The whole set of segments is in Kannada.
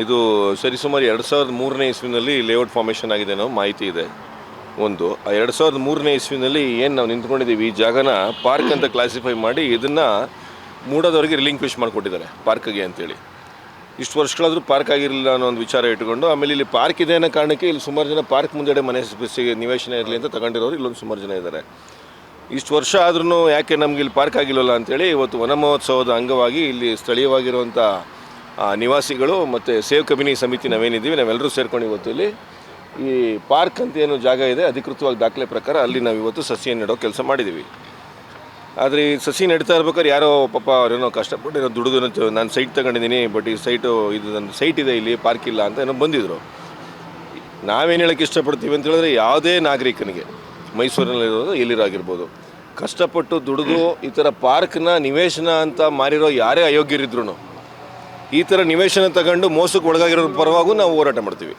ಇದು ಸರಿಸುಮಾರು 2003ನೇ ಇಸ್ವಿನಲ್ಲಿ ಲೇಔಟ್ ಫಾರ್ಮೇಷನ್ ಆಗಿದೆ ಅನ್ನೋ ಮಾಹಿತಿ ಇದೆ. ಒಂದು 2003ನೇ ಇಸ್ವಿನಲ್ಲಿ ಏನು ನಾವು ನಿಂತ್ಕೊಂಡಿದ್ದೀವಿ, ಈ ಜಾಗನ ಪಾರ್ಕ್ ಅಂತ ಕ್ಲಾಸಿಫೈ ಮಾಡಿ ಇದನ್ನು ಮೂಡೋದವರೆಗೆ ರಿಲಿಂಕ್ವಿಶ್ ಮಾಡಿಕೊಟ್ಟಿದ್ದಾರೆ ಪಾರ್ಕ್ಗೆ ಅಂತೇಳಿ. ಇಷ್ಟು ವರ್ಷಗಳಾದರೂ ಪಾರ್ಕ್ ಆಗಿರಲಿಲ್ಲ ಅನ್ನೋ ಒಂದು ವಿಚಾರ ಇಟ್ಕೊಂಡು, ಆಮೇಲೆ ಇಲ್ಲಿ ಪಾರ್ಕ್ ಇದೆ ಅನ್ನೋ ಕಾರಣಕ್ಕೆ ಇಲ್ಲಿ ಸುಮಾರು ಜನ ಪಾರ್ಕ್ ಮುಂದೆಡೆ ಮನೆ ನಿವೇಶನ ಇರಲಿ ಅಂತ ತಗೊಂಡಿರೋರು ಇಲ್ಲೊಂದು ಸುಮಾರು ಜನ ಇದ್ದಾರೆ. ಇಷ್ಟು ವರ್ಷ ಆದ್ರೂ ಯಾಕೆ ನಮ್ಗೆ ಇಲ್ಲಿ ಪಾರ್ಕ್ ಆಗಿಲ್ಲಲ್ಲ ಅಂತೇಳಿ ಇವತ್ತು ವನ ಮಹೋತ್ಸವದ ಅಂಗವಾಗಿ ಇಲ್ಲಿ ಸ್ಥಳೀಯವಾಗಿರುವಂಥ ನಿವಾಸಿಗಳು ಮತ್ತು ಸೇವ್ ಕಬಿನಿ ಸಮಿತಿ ನಾವೇನಿದ್ದೀವಿ ನಾವೆಲ್ಲರೂ ಸೇರ್ಕೊಂಡು ಇವತ್ತು ಇಲ್ಲಿ ಈ ಪಾರ್ಕ್ ಅಂತ ಏನು ಜಾಗ ಇದೆ ಅಧಿಕೃತವಾಗಿ ದಾಖಲೆ ಪ್ರಕಾರ ಅಲ್ಲಿ ನಾವು ಇವತ್ತು ಸಸಿ ನೆಡೋ ಕೆಲಸ ಮಾಡಿದ್ದೀವಿ. ಆದರೆ ಈ ಸಸಿ ನೆಡ್ತಾ ಇರ್ಬೇಕಾದ್ರೆ ಯಾರೋ ಪಾಪ ಅವರೇನೋ ಕಷ್ಟಪಟ್ಟು ಏನೋ ದುಡಿದು ನಾನು ಸೈಟ್ ತಗೊಂಡಿದ್ದೀನಿ, ಬಟ್ ಈ ಸೈಟು ಇದು ನನ್ನ ಸೈಟ್ ಇದೆ ಇಲ್ಲಿ ಪಾರ್ಕ್ ಇಲ್ಲ ಅಂತ ಏನೋ ಬಂದಿದ್ದರು. ನಾವೇನು ಹೇಳೋಕ್ಕೆ ಇಷ್ಟಪಡ್ತೀವಿ ಅಂತ ಹೇಳಿದ್ರೆ, ಯಾವುದೇ ನಾಗರಿಕನಿಗೆ ಮೈಸೂರಿನಲ್ಲಿರೋದು ಎಲ್ಲಿರಾಗಿರ್ಬೋದು ಕಷ್ಟಪಟ್ಟು ದುಡಿದು ಈ ಥರ ಪಾರ್ಕ್ನ ನಿವೇಶನ ಅಂತ ಮಾರಿರೋ ಯಾರೇ ಅಯೋಗ್ಯರಿದ್ರು ಈ ಥರ ನಿವೇಶನ ತಗೊಂಡು ಮೋಸಕ್ಕೆ ಒಳಗಾಗಿರೋ ಪರವಾಗೂ ನಾವು ಹೋರಾಟ ಮಾಡ್ತೀವಿ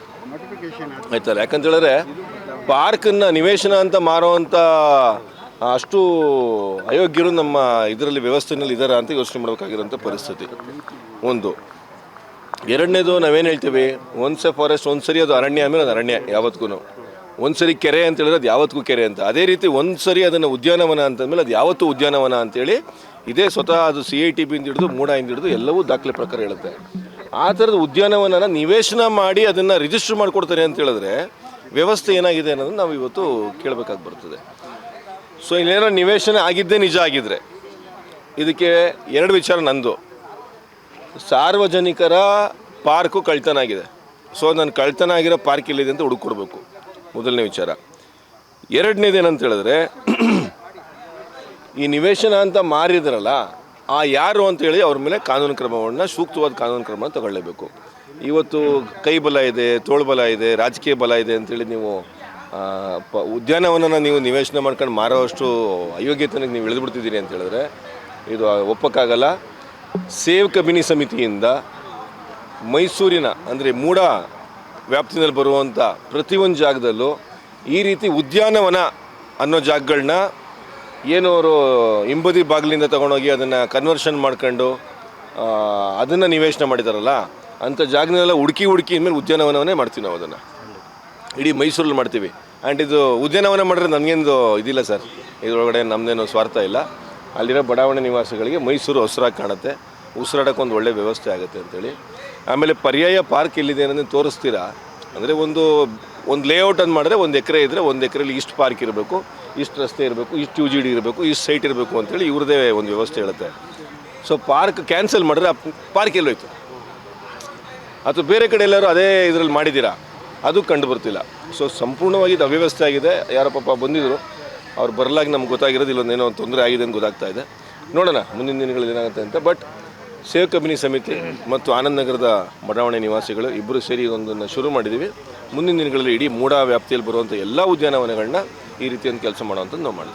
ಆಯ್ತಲ್ಲ. ಯಾಕಂತ ಹೇಳಿದ್ರೆ ಪಾರ್ಕನ್ನು ನಿವೇಶನ ಅಂತ ಮಾರೋವಂಥ ಅಷ್ಟು ಅಯೋಗ್ಯರು ನಮ್ಮ ಇದರಲ್ಲಿ ವ್ಯವಸ್ಥೆಯಲ್ಲಿ ಇದ್ದಾರೆ ಅಂತ ಯೋಚನೆ ಮಾಡಬೇಕಾಗಿರೋಂಥ ಪರಿಸ್ಥಿತಿ ಒಂದು. ಎರಡನೇದು ನಾವೇನು ಹೇಳ್ತೀವಿ, ಒನ್ಸ್ ಎ ಫಾರೆಸ್ಟ್ ಒಂದು ಸರಿ ಅದು ಅರಣ್ಯ ಆಮೇಲೆ ಅದು ಅರಣ್ಯ ಯಾವತ್ತಿಗೂ. ಒಂದು ಸರಿ ಕೆರೆ ಅಂತ ಹೇಳಿದ್ರೆ ಅದು ಯಾವತ್ತಿಗೂ ಕೆರೆ ಅಂತ. ಅದೇ ರೀತಿ ಒಂದು ಸರಿ ಅದನ್ನು ಉದ್ಯಾನವನ ಅಂತಂದಮೇಲೆ ಅದು ಯಾವತ್ತೂ ಉದ್ಯಾನವನ ಅಂತೇಳಿ ಇದೇ ಸ್ವತಃ ಅದು CITBಯಿಂದ ಹಿಡಿದು ಮೂಡಾಯಿಂದ ಹಿಡಿದು ಎಲ್ಲವೂ ದಾಖಲೆ ಪ್ರಕಾರ ಹೇಳುತ್ತೆ. ಆ ಥರದ ಉದ್ಯಾನವನನ ನಿವೇಶನ ಮಾಡಿ ಅದನ್ನು ರಿಜಿಸ್ಟರ್ ಮಾಡಿಕೊಡ್ತಾರೆ ಅಂತ ಹೇಳಿದ್ರೆ ವ್ಯವಸ್ಥೆ ಏನಾಗಿದೆ ಅನ್ನೋದನ್ನು ನಾವು ಇವತ್ತು ಕೇಳಬೇಕಾಗಿ ಬರ್ತದೆ. ಸೊ ಇಲ್ಲೇನೋ ನಿವೇಶನ ಆಗಿದ್ದೇ ನಿಜ ಆಗಿದ್ದರೆ ಇದಕ್ಕೆ ಎರಡು ವಿಚಾರ ನಂದು. ಸಾರ್ವಜನಿಕರ ಪಾರ್ಕು ಕಳ್ತನ ಆಗಿದೆ, ಸೊ ನಾನು ಕಳ್ತನ ಆಗಿರೋ ಪಾರ್ಕ್ ಇಲ್ಲಿದೆ ಅಂತ ಹುಡುಕೊಡ್ಬೇಕು, ಮೊದಲನೇ ವಿಚಾರ. ಎರಡನೇದೇನಂತ ಹೇಳಿದ್ರೆ, ಈ ನಿವೇಶನ ಅಂತ ಮಾರಿದ್ರಲ್ಲ ಆ ಯಾರು ಅಂತೇಳಿ ಅವ್ರ ಮೇಲೆ ಕಾನೂನು ಕ್ರಮವನ್ನು ಸೂಕ್ತವಾದ ಕಾನೂನು ಕ್ರಮ ತಗೊಳ್ಳೇಬೇಕು. ಇವತ್ತು ಕೈ ಬಲ ಇದೆ, ತೋಳು ಬಲ ಇದೆ, ರಾಜಕೀಯ ಬಲ ಇದೆ ಅಂತೇಳಿ ನೀವು ಉದ್ಯಾನವನನ ನೀವು ನಿವೇಶನ ಮಾಡ್ಕೊಂಡು ಮಾರೋವಷ್ಟು ಅಯೋಗ್ಯತೆಗೆ ನೀವು ಇಳಿದುಬಿಡ್ತಿದ್ದೀರಿ ಅಂತ ಹೇಳಿದ್ರೆ ಇದು ಒಪ್ಪಕ್ಕಾಗಲ್ಲ. ಸೇವ್ ಕಬಿನಿ ಸಮಿತಿಯಿಂದ ಮೈಸೂರಿನ ಅಂದರೆ ಮೂಡ ವ್ಯಾಪ್ತಿನಲ್ಲಿ ಬರುವಂಥ ಪ್ರತಿಯೊಂದು ಜಾಗದಲ್ಲೂ ಈ ರೀತಿ ಉದ್ಯಾನವನ ಅನ್ನೋ ಜಾಗಗಳನ್ನ ಏನು ಅವರು ಹಿಂಬದಿ ಬಾಗಿಲಿಂದ ತೊಗೊಂಡೋಗಿ ಅದನ್ನು ಕನ್ವರ್ಷನ್ ಮಾಡ್ಕೊಂಡು ಅದನ್ನು ನಿವೇಶನ ಮಾಡಿದಾರಲ್ಲ ಅಂಥ ಜಾಗನೆಲ್ಲ ಹುಡುಕಿ ಇನ್ಮೇಲೆ ಉದ್ಯಾನವನವನ್ನೇ ಮಾಡ್ತೀವಿ ನಾವು. ಅದನ್ನು ಇಡೀ ಮೈಸೂರಲ್ಲಿ ಮಾಡ್ತೀವಿ. ಆ್ಯಂಡ್ ಇದು ಉದ್ಯಾನವನ ಮಾಡಿದ್ರೆ ನನಗೇನು ಇದಿಲ್ಲ ಸರ್, ಇದರೊಳಗಡೆ ನಮ್ಮದೇನು ಸ್ವಾರ್ಥ ಇಲ್ಲ. ಅಲ್ಲಿರೋ ಬಡಾವಣೆ ನಿವಾಸಿಗಳಿಗೆ ಮೈಸೂರು ಹಸಿರಾಗಿ ಕಾಣುತ್ತೆ, ಉಸಿರಾಡೋಕ್ಕೊಂದು ಒಳ್ಳೆ ವ್ಯವಸ್ಥೆ ಆಗುತ್ತೆ ಅಂತೇಳಿ. ಆಮೇಲೆ ಪರ್ಯಾಯ ಪಾರ್ಕ್ ಎಲ್ಲಿದೆ ಅನ್ನೋದನ್ನು ತೋರಿಸ್ತೀರಾ ಅಂದರೆ ಒಂದು ಲೇಔಟ್ ಅಂತ ಮಾಡಿದ್ರೆ 1 ಎಕರೆ ಇದ್ದರೆ 1 ಎಕರೆಲಿ ಇಷ್ಟು ಪಾರ್ಕ್ ಇರಬೇಕು, ಇಷ್ಟು ರಸ್ತೆ ಇರಬೇಕು, ಇಷ್ಟು UGD ಇರಬೇಕು, ಇಷ್ಟು ಸೈಟ್ ಇರಬೇಕು ಅಂತೇಳಿ ಇವ್ರದ್ದೇ ಒಂದು ವ್ಯವಸ್ಥೆ ಹೇಳುತ್ತೆ. ಸೊ ಪಾರ್ಕ್ ಕ್ಯಾನ್ಸಲ್ ಮಾಡಿದ್ರೆ ಆ ಪಾರ್ಕ್ ಎಲ್ಲೋಯ್ತು, ಅಥವಾ ಬೇರೆ ಕಡೆ ಎಲ್ಲರೂ ಅದೇ ಇದರಲ್ಲಿ ಮಾಡಿದ್ದೀರಾ ಅದು ಕಂಡು ಬರ್ತಿಲ್ಲ. ಸೊ ಸಂಪೂರ್ಣವಾಗಿ ಇದು ಅವ್ಯವಸ್ಥೆ ಆಗಿದೆ. ಯಾರೋ ಪಾಪ ಬಂದಿದ್ದರು, ಅವ್ರು ಬರಲಾಗಿ ನಮ್ಗೆ ಗೊತ್ತಾಗಿರೋದು ಇಲ್ಲೊಂದೇನೋ ತೊಂದರೆ ಆಗಿದೆ ಅಂತ ಗೊತ್ತಾಗ್ತಾ ಇದೆ. ನೋಡೋಣ ಮುಂದಿನ ದಿನಗಳಲ್ಲಿ ಏನಾಗುತ್ತೆ ಅಂತ. ಬಟ್ ಸೇವ್ ಕಬಿನಿ ಸಮಿತಿ ಮತ್ತು ಆನಂದ್ ನಗರದ ಬಡಾವಣೆ ನಿವಾಸಿಗಳು ಇಬ್ಬರು ಸೇರಿ ಇದೊಂದನ್ನು ಶುರು ಮಾಡಿದ್ದೀವಿ. ಮುಂದಿನ ದಿನಗಳಲ್ಲಿ ಇಡೀ ಮೂಡ ವ್ಯಾಪ್ತಿಯಲ್ಲಿ ಬರುವಂಥ ಎಲ್ಲ ಉದ್ಯಾನವನಗಳನ್ನ ಈ ರೀತಿಯ ಕೆಲಸ ಮಾಡುವಂಥದ್ದು ನಾವು ಮಾಡ್ತೀವಿ.